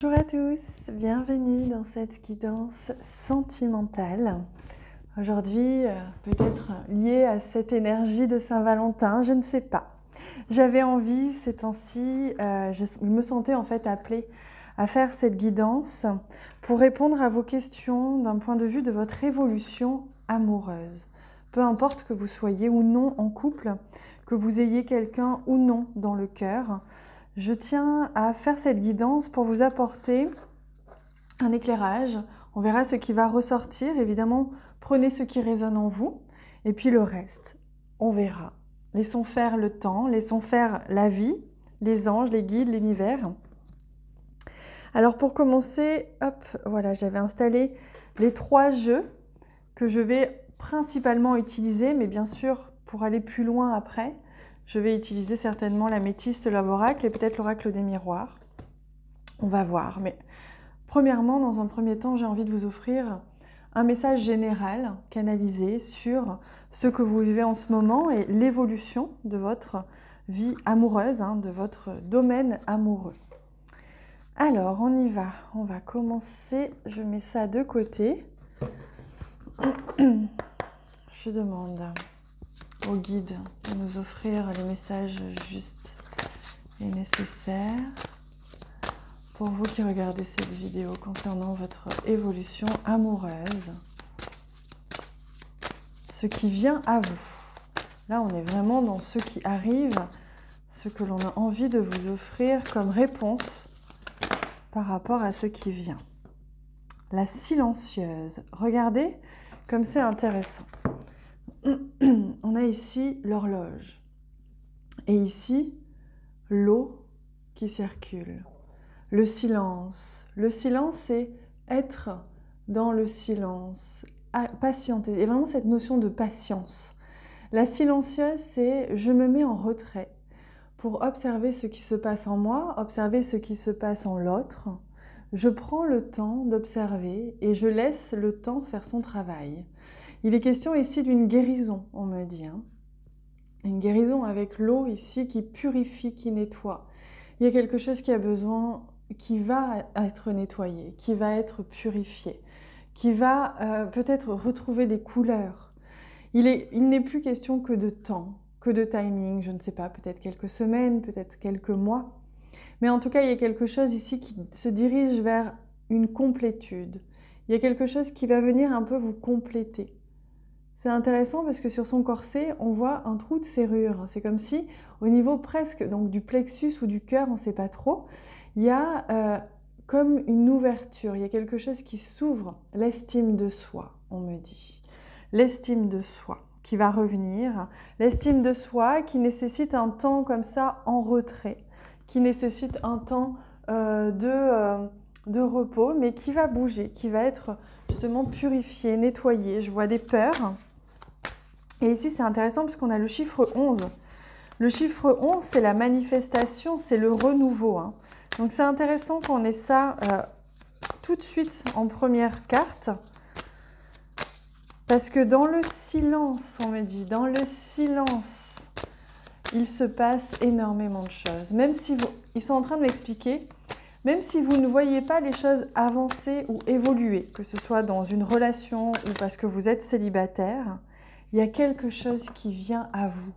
Bonjour à tous, bienvenue dans cette guidance sentimentale. Aujourd'hui, peut-être liée à cette énergie de Saint-Valentin, je ne sais pas. J'avais envie ces temps-ci, je me sentais en fait appelée à faire cette guidance pour répondre à vos questions d'un point de vue de votre évolution amoureuse. Peu importe que vous soyez ou non en couple, que vous ayez quelqu'un ou non dans le cœur, je tiens à faire cette guidance pour vous apporter un éclairage. On verra ce qui va ressortir. Évidemment, prenez ce qui résonne en vous. Et puis le reste, on verra. Laissons faire le temps, laissons faire la vie, les anges, les guides, l'univers. Alors pour commencer, hop, voilà, j'avais installé les 3 jeux que je vais principalement utiliser, mais bien sûr, pour aller plus loin après, je vais utiliser certainement l'améthyste, l'oracle et peut-être l'oracle des miroirs. On va voir. Mais premièrement, dans un premier temps, j'ai envie de vous offrir un message général, canalisé sur ce que vous vivez en ce moment et l'évolution de votre vie amoureuse, de votre domaine amoureux. Alors, on y va. On va commencer. Je mets ça de côté. Je demande au guide de nous offrir les messages justes et nécessaires pour vous qui regardez cette vidéo concernant votre évolution amoureuse. Ce qui vient à vous. Là, on est vraiment dans ce qui arrive, ce que l'on a envie de vous offrir comme réponse par rapport à ce qui vient. La silencieuse. Regardez comme c'est intéressant. On a ici l'horloge et ici l'eau qui circule. Le silence. Le silence, c'est être dans le silence, patienter. Et vraiment cette notion de patience. La silencieuse, c'est je me mets en retrait pour observer ce qui se passe en moi, observer ce qui se passe en l'autre. Je prends le temps d'observer et je laisse le temps faire son travail. Il est question ici d'une guérison, on me dit. Une guérison avec l'eau ici qui purifie, qui nettoie. Il y a quelque chose qui a besoin, qui va être nettoyé, qui va être purifié, qui va peut-être retrouver des couleurs. Il n'est plus question que de temps, que de timing, je ne sais pas, peut-être quelques semaines, peut-être quelques mois. Mais en tout cas, il y a quelque chose ici qui se dirige vers une complétude. Il y a quelque chose qui va venir un peu vous compléter. C'est intéressant parce que sur son corset, on voit un trou de serrure. C'est comme si, au niveau presque donc, du plexus ou du cœur, on ne sait pas trop, il y a comme une ouverture, il y a quelque chose qui s'ouvre, l'estime de soi, on me dit. L'estime de soi qui va revenir, l'estime de soi qui nécessite un temps comme ça en retrait, qui nécessite un temps de repos, mais qui va bouger, qui va être justement purifié, nettoyé. Je vois des peurs. Et ici, c'est intéressant parce qu'on a le chiffre 11. Le chiffre 11, c'est la manifestation, c'est le renouveau. Donc, c'est intéressant qu'on ait ça tout de suite en première carte. Parce que dans le silence, on me dit, dans le silence, il se passe énormément de choses. Même si ils sont en train de m'expliquer, même si vous ne voyez pas les choses avancer ou évoluer, que ce soit dans une relation ou parce que vous êtes célibataire, il y a quelque chose qui vient à vous.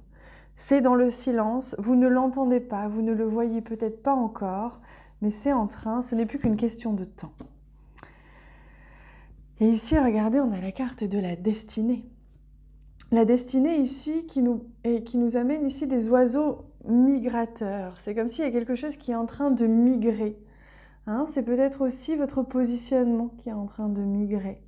C'est dans le silence, vous ne l'entendez pas, vous ne le voyez peut-être pas encore, mais c'est en train, ce n'est plus qu'une question de temps. Et ici, regardez, on a la carte de la destinée. La destinée ici qui nous amène ici des oiseaux migrateurs. C'est comme s'il y a quelque chose qui est en train de migrer. C'est peut-être aussi votre positionnement qui est en train de migrer.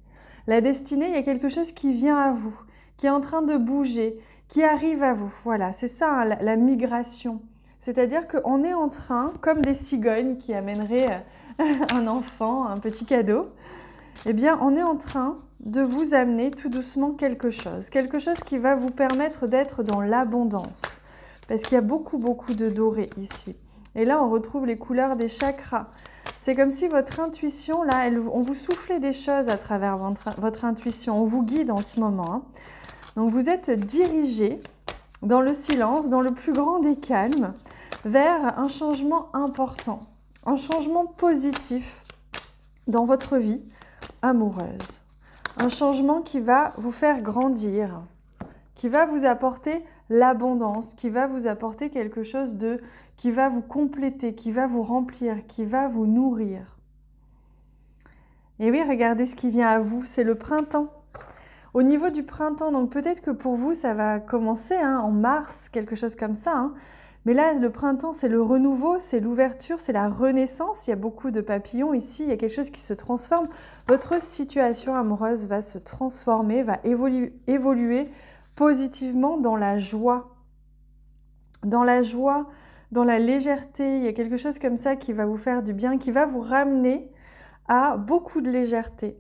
La destinée, il y a quelque chose qui vient à vous, qui est en train de bouger, qui arrive à vous. Voilà, c'est ça la migration. C'est-à-dire qu'on est en train, comme des cigognes qui amèneraient un enfant, un petit cadeau, eh bien, on est en train de vous amener tout doucement quelque chose qui va vous permettre d'être dans l'abondance. Parce qu'il y a beaucoup de doré ici. Et là, on retrouve les couleurs des chakras. C'est comme si votre intuition, là, on vous soufflait des choses à travers votre intuition. On vous guide en ce moment. Donc, vous êtes dirigé dans le silence, dans le plus grand des calmes, vers un changement important. un changement positif dans votre vie amoureuse. Un changement qui va vous faire grandir, qui va vous apporter l'abondance, qui va vous apporter quelque chose qui va vous compléter, qui va vous remplir, qui va vous nourrir. Et oui, regardez ce qui vient à vous, c'est le printemps. Au niveau du printemps, donc peut-être que pour vous, ça va commencer en mars, quelque chose comme ça. Mais là, le printemps, c'est le renouveau, c'est l'ouverture, c'est la renaissance. Il y a beaucoup de papillons ici, il y a quelque chose qui se transforme. Votre situation amoureuse va se transformer, va évoluer positivement dans la joie. Dans la joie, dans la légèreté. Il y a quelque chose comme ça qui va vous faire du bien, qui va vous ramener à beaucoup de légèreté,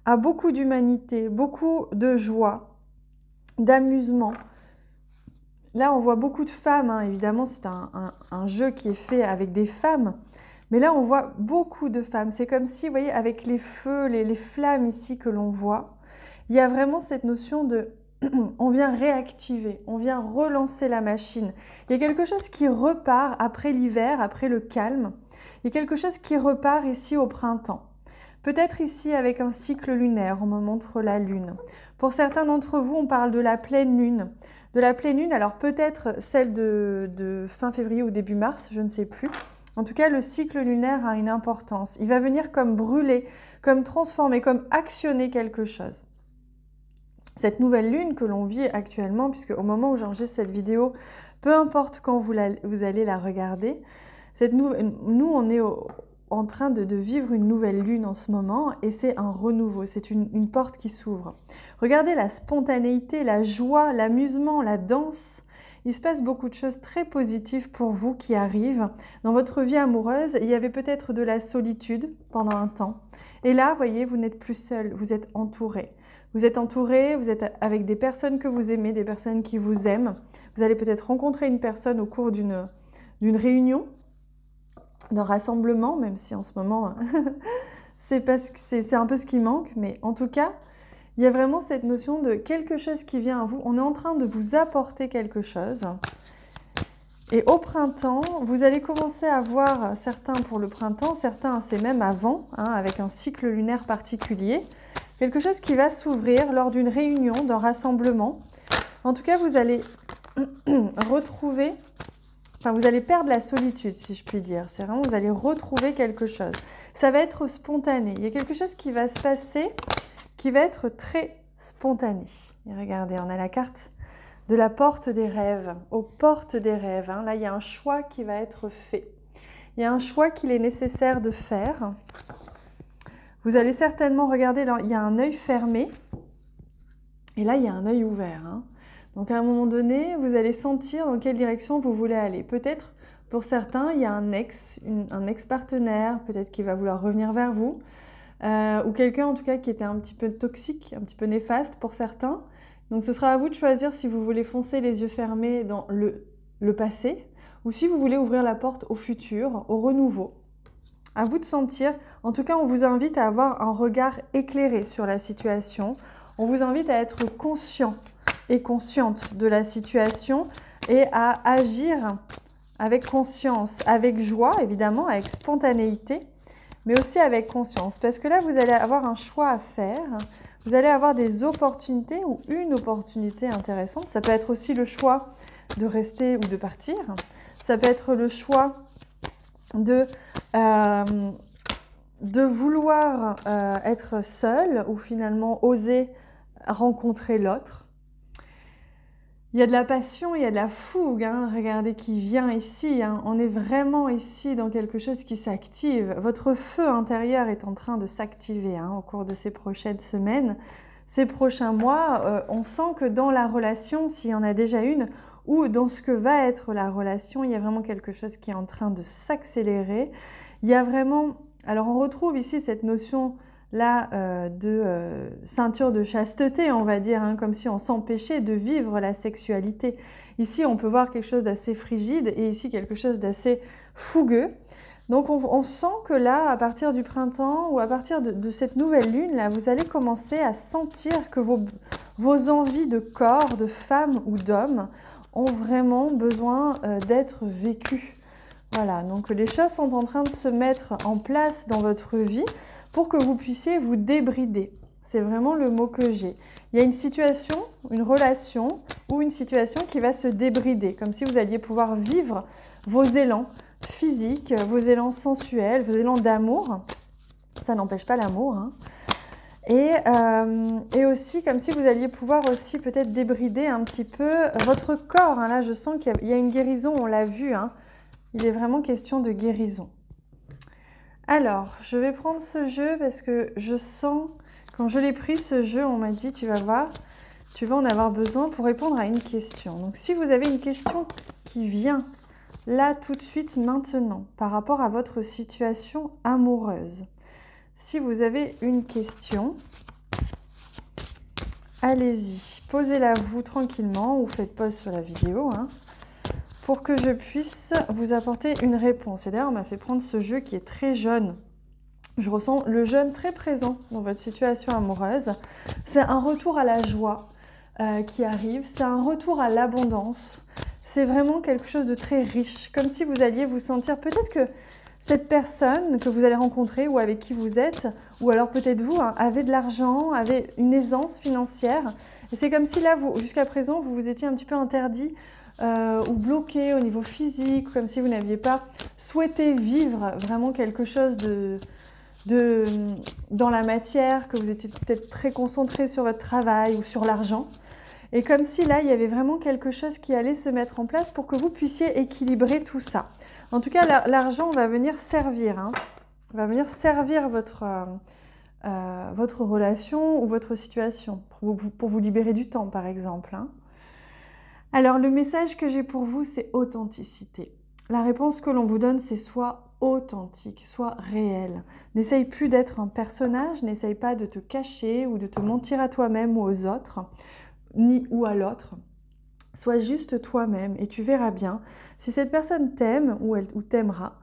à beaucoup d'humanité, beaucoup de joie, d'amusement. Là, on voit beaucoup de femmes, évidemment, c'est un jeu qui est fait avec des femmes, mais là, on voit beaucoup de femmes. C'est comme si, vous voyez, avec les feux, les flammes ici que l'on voit, il y a vraiment cette notion de on vient réactiver, on vient relancer la machine. Il y a quelque chose qui repart après l'hiver, après le calme. Il y a quelque chose qui repart ici au printemps. Peut-être ici avec un cycle lunaire, on me montre la lune. Pour certains d'entre vous, on parle de la pleine lune. De la pleine lune, alors peut-être celle de fin février ou début mars, je ne sais plus. En tout cas, le cycle lunaire a une importance. Il va venir comme brûler, comme transformer, comme actionner quelque chose. Cette nouvelle lune que l'on vit actuellement, puisque au moment où j'enregistre cette vidéo, peu importe quand vous allez la regarder, nous on est en train de vivre une nouvelle lune en ce moment et c'est un renouveau, c'est une porte qui s'ouvre. Regardez la spontanéité, la joie, l'amusement, la danse. Il se passe beaucoup de choses très positives pour vous qui arrivent. Dans votre vie amoureuse, il y avait peut-être de la solitude pendant un temps. Et là, vous voyez, vous n'êtes plus seul, vous êtes entouré. Vous êtes entouré, vous êtes avec des personnes que vous aimez, des personnes qui vous aiment. Vous allez peut-être rencontrer une personne au cours d'une réunion, d'un rassemblement, même si en ce moment, c'est un peu ce qui manque. Mais en tout cas, il y a vraiment cette notion de quelque chose qui vient à vous. On est en train de vous apporter quelque chose. Et au printemps, vous allez commencer à voir, certains pour le printemps, certains c'est même avant, avec un cycle lunaire particulier, quelque chose qui va s'ouvrir lors d'une réunion, d'un rassemblement. En tout cas, vous allez retrouver, vous allez perdre la solitude, si je puis dire. C'est vraiment, vous allez retrouver quelque chose. Ça va être spontané. Il y a quelque chose qui va se passer qui va être très spontané. Et regardez, on a la carte de la porte des rêves, aux portes des rêves. Là, il y a un choix qui va être fait. Il y a un choix qu'il est nécessaire de faire. Vous allez certainement regarder, là, il y a un œil fermé et là, il y a un œil ouvert. Donc, à un moment donné, vous allez sentir dans quelle direction vous voulez aller. Peut-être, pour certains, il y a un ex-partenaire, peut-être qu'il va vouloir revenir vers vous, ou quelqu'un, en tout cas, qui était un petit peu toxique, un petit peu néfaste pour certains. Donc, ce sera à vous de choisir si vous voulez foncer les yeux fermés dans le passé ou si vous voulez ouvrir la porte au futur, au renouveau. À vous de sentir. En tout cas, on vous invite à avoir un regard éclairé sur la situation. On vous invite à être conscient et consciente de la situation et à agir avec conscience, avec joie, évidemment, avec spontanéité, mais aussi avec conscience. Parce que là, vous allez avoir un choix à faire. Vous allez avoir des opportunités ou une opportunité intéressante. Ça peut être aussi le choix de rester ou de partir. Ça peut être le choix de vouloir être seul ou finalement oser rencontrer l'autre. Il y a de la passion, il y a de la fougue. Regardez qui vient ici. On est vraiment ici dans quelque chose qui s'active. Votre feu intérieur est en train de s'activer au cours de ces prochaines semaines, ces prochains mois. On sent que dans la relation, s'il y en a déjà une, ou dans ce que va être la relation, il y a vraiment quelque chose qui est en train de s'accélérer. Il y a vraiment... Alors, on retrouve ici cette notion-là de ceinture de chasteté, on va dire, comme si on s'empêchait de vivre la sexualité. Ici, on peut voir quelque chose d'assez frigide et ici, quelque chose d'assez fougueux. Donc, on sent que là, à partir du printemps ou à partir de cette nouvelle lune, là, vous allez commencer à sentir que vos envies de corps, de femme ou d'homme, ont vraiment besoin d'être vécues. Voilà, donc les choses sont en train de se mettre en place dans votre vie pour que vous puissiez vous débrider. C'est vraiment le mot que j'ai. Il y a une situation, une relation ou une situation qui va se débrider, comme si vous alliez pouvoir vivre vos élans physiques, vos élans sensuels, vos élans d'amour. Ça n'empêche pas l'amour, hein. Et aussi comme si vous alliez pouvoir aussi peut-être débrider un petit peu votre corps. Hein. Là, je sens qu'il y a une guérison, on l'a vu. Hein. Il est vraiment question de guérison. Alors, je vais prendre ce jeu parce que je sens, quand je l'ai pris ce jeu, on m'a dit, tu vas voir, tu vas en avoir besoin pour répondre à une question. Donc, si vous avez une question qui vient là tout de suite maintenant par rapport à votre situation amoureuse, si vous avez une question, allez-y, posez-la vous tranquillement ou faites pause sur la vidéo hein, pour que je puisse vous apporter une réponse. Et d'ailleurs, on m'a fait prendre ce jeu qui est très jeune. Je ressens le jeune très présent dans votre situation amoureuse. C'est un retour à la joie qui arrive, c'est un retour à l'abondance. C'est vraiment quelque chose de très riche, comme si vous alliez vous sentir peut-être que cette personne que vous allez rencontrer ou avec qui vous êtes, ou alors peut-être vous, hein, avait de l'argent, avait une aisance financière. Et c'est comme si là, jusqu'à présent, vous vous étiez un petit peu interdit ou bloqué au niveau physique, comme si vous n'aviez pas souhaité vivre vraiment quelque chose dans la matière, que vous étiez peut-être très concentré sur votre travail ou sur l'argent. Et comme si là, il y avait vraiment quelque chose qui allait se mettre en place pour que vous puissiez équilibrer tout ça. En tout cas, l'argent va venir servir, hein, va venir servir votre relation ou votre situation, pour vous libérer du temps, par exemple. Hein. Alors, le message que j'ai pour vous, c'est authenticité. La réponse que l'on vous donne, c'est soit authentique, soit réel. N'essaye plus d'être un personnage, n'essaye pas de te cacher ou de te mentir à toi-même ou aux autres, ni ou à l'autre. Sois juste toi-même et tu verras bien. Si cette personne t'aime ou t'aimera,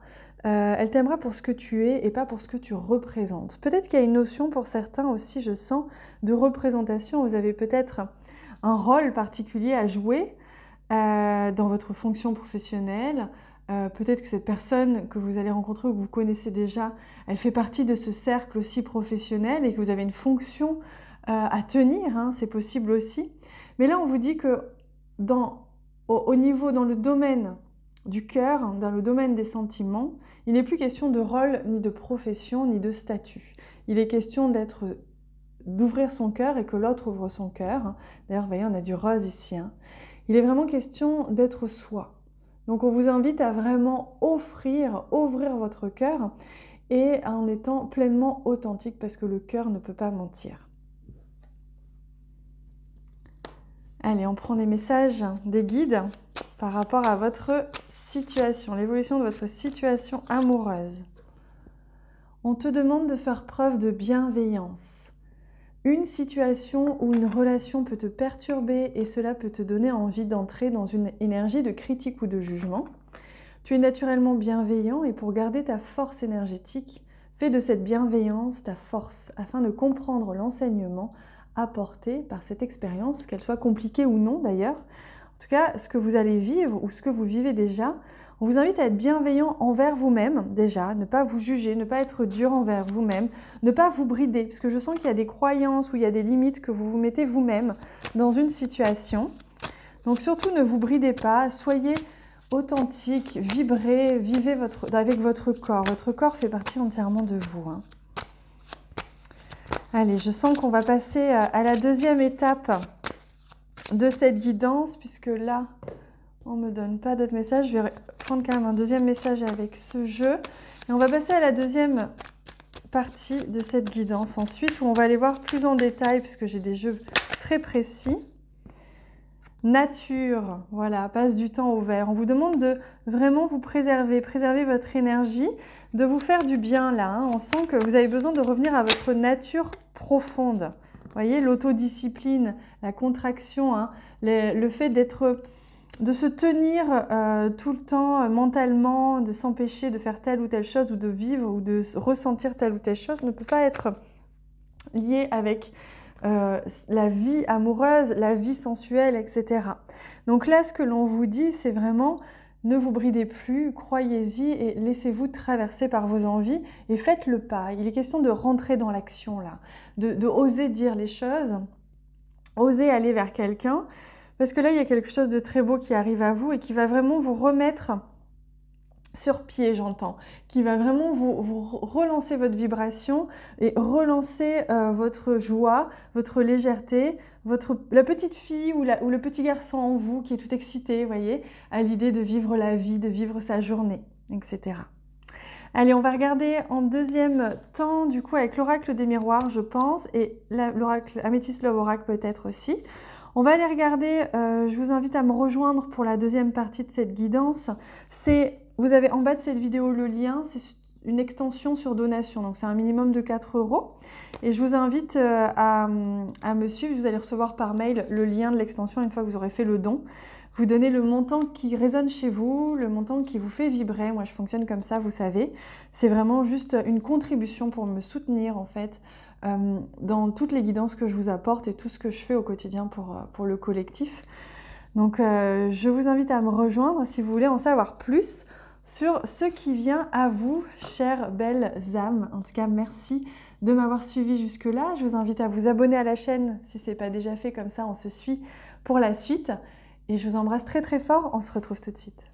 elle t'aimera pour ce que tu es et pas pour ce que tu représentes. Peut-être qu'il y a une notion pour certains aussi, je sens, de représentation. Vous avez peut-être un rôle particulier à jouer dans votre fonction professionnelle. Peut-être que cette personne que vous allez rencontrer ou que vous connaissez déjà, elle fait partie de ce cercle aussi professionnel et que vous avez une fonction à tenir, hein, c'est possible aussi. Mais là, on vous dit que dans le domaine du cœur, dans le domaine des sentiments, il n'est plus question de rôle, ni de profession, ni de statut. Il est question d'ouvrir son cœur et que l'autre ouvre son cœur. D'ailleurs, vous voyez, on a du rose ici. Hein. Il est vraiment question d'être soi. Donc, on vous invite à vraiment ouvrir votre cœur et en étant pleinement authentique parce que le cœur ne peut pas mentir. Allez, on prend les messages des guides par rapport à votre situation, l'évolution de votre situation amoureuse. On te demande de faire preuve de bienveillance. Une situation ou une relation peut te perturber et cela peut te donner envie d'entrer dans une énergie de critique ou de jugement. Tu es naturellement bienveillant et pour garder ta force énergétique, fais de cette bienveillance ta force afin de comprendre l'enseignement apporté par cette expérience, qu'elle soit compliquée ou non d'ailleurs. En tout cas, ce que vous allez vivre ou ce que vous vivez déjà, on vous invite à être bienveillant envers vous-même déjà, ne pas vous juger, ne pas être dur envers vous-même, ne pas vous brider, parce que je sens qu'il y a des croyances ou il y a des limites que vous vous mettez vous-même dans une situation. Donc surtout, ne vous bridez pas, soyez authentique, vibrez, vivez avec votre corps. Votre corps fait partie entièrement de vous. Hein. Allez, je sens qu'on va passer à la deuxième étape de cette guidance, puisque là, on ne me donne pas d'autres messages. Je vais prendre quand même un deuxième message avec ce jeu. Et on va passer à la deuxième partie de cette guidance ensuite, où on va aller voir plus en détail, puisque j'ai des jeux très précis. Nature, voilà, passe du temps au vert. On vous demande de vraiment vous préserver votre énergie, de vous faire du bien là. Hein. On sent que vous avez besoin de revenir à votre nature profonde. Vous voyez, l'autodiscipline, la contraction, hein, le fait de se tenir tout le temps mentalement, de s'empêcher de faire telle ou telle chose ou de vivre ou de ressentir telle ou telle chose ne peut pas être lié avec la vie amoureuse, la vie sensuelle, etc. Donc là, ce que l'on vous dit, c'est vraiment Ne vous bridez plus, croyez-y et laissez-vous traverser par vos envies et faites le pas. Il est question de rentrer dans l'action là, de oser dire les choses, oser aller vers quelqu'un, parce que là, il y a quelque chose de très beau qui arrive à vous et qui va vraiment vous remettre sur pied, j'entends, qui va vraiment vous relancer votre vibration et relancer votre joie, votre légèreté, la petite fille ou le petit garçon en vous qui est tout excité, vous voyez, à l'idée de vivre la vie, de vivre sa journée, etc. Allez, on va regarder en deuxième temps, du coup, avec l'oracle des miroirs, je pense, et l'oracle Améthyste Love Oracle peut-être aussi. On va aller regarder, je vous invite à me rejoindre pour la deuxième partie de cette guidance. Vous avez en bas de cette vidéo le lien, c'est une extension sur donation, donc c'est un minimum de 4 €. Et je vous invite à me suivre, vous allez recevoir par mail le lien de l'extension une fois que vous aurez fait le don. Vous donnez le montant qui résonne chez vous, le montant qui vous fait vibrer. Moi, je fonctionne comme ça, vous savez. C'est vraiment juste une contribution pour me soutenir, en fait, dans toutes les guidances que je vous apporte et tout ce que je fais au quotidien pour le collectif. Donc, je vous invite à me rejoindre si vous voulez en savoir plus sur ce qui vient à vous, chères belles âmes. En tout cas, merci de m'avoir suivi jusque-là. Je vous invite à vous abonner à la chaîne si ce n'est pas déjà fait, comme ça on se suit pour la suite. Et je vous embrasse très très fort, on se retrouve tout de suite.